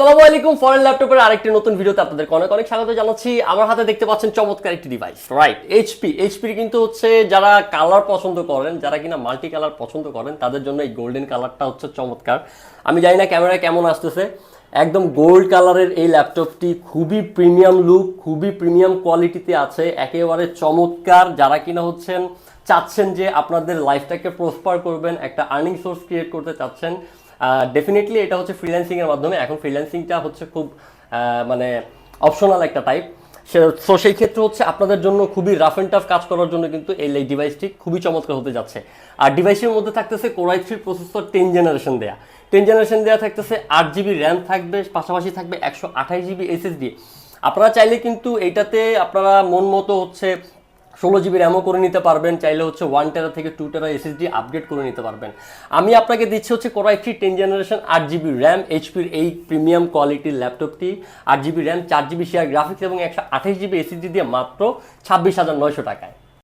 আসসালামু আলাইকুম, ফরেন ল্যাপটপের আরেকটি নতুন ভিডিওতে আপনাদের অনেক অনেক স্বাগত জানাচ্ছি। আমার হাতে দেখতে পাচ্ছেন চমৎকার একটি ডিভাইস, রাইট? এইচপির কিন্তু হচ্ছে যারা কালার পছন্দ করেন, যারা কিনা মাল্টি কালার পছন্দ করেন, তাদের জন্য এই গোল্ডেন কালারটা হচ্ছে চমৎকার। আমি জানি না ক্যামেরায় কেমন আসতেছে, একদম গোল্ড কালারের এই ল্যাপটপটি খুবই প্রিমিয়াম লুক, খুবই প্রিমিয়াম কোয়ালিটিতে আছে, একেবারে চমৎকার। যারা কিনা হচ্ছেন চাচ্ছেন যে আপনাদের লাইফটাকে প্রসপার করবেন, একটা আর্নিং সোর্স ক্রিয়েট করতে চাচ্ছেন, ডেফিনেটলি এটা হচ্ছে ফ্রিল্যান্সিংয়ের মাধ্যমে। এখন ফ্রিল্যান্সিংটা হচ্ছে খুব মানে অপশনাল একটা টাইপ। সো সেই ক্ষেত্রে হচ্ছে আপনাদের জন্য খুবই রাফ অ্যান্ড টাফ কাজ করার জন্য কিন্তু এই ডিভাইসটি খুবই চমৎকার হতে যাচ্ছে। আর ডিভাইসের মধ্যে থাকতেছে কোরাই 3 প্রসেসর 10 জেনারেশন দেয়া, 10 জেনারেশন দেওয়া থাকতেছে, 8 GB র্যাম থাকবে, পাশাপাশি থাকবে 128 GB SSD। আপনারা চাইলে কিন্তু এইটাতে আপনারা মন মতো হচ্ছে 16 GB র্যামও করে নিতে পারবেন, চাইলে হচ্ছে 1 টেরা থেকে 2 টেরা SSD আপগ্রেড করে নিতে পারবেন। আমি আপনাকে দিচ্ছি হচ্ছে কোরাই 3 10 জেনারেশন 8 GB র্যাম, এইচপির এই প্রিমিয়াম কোয়ালিটির ল্যাপটপটি 8 GB RAM, 4 GB share graphics এবং 128 GB SSD দিয়ে মাত্র 26,900 টাকায়।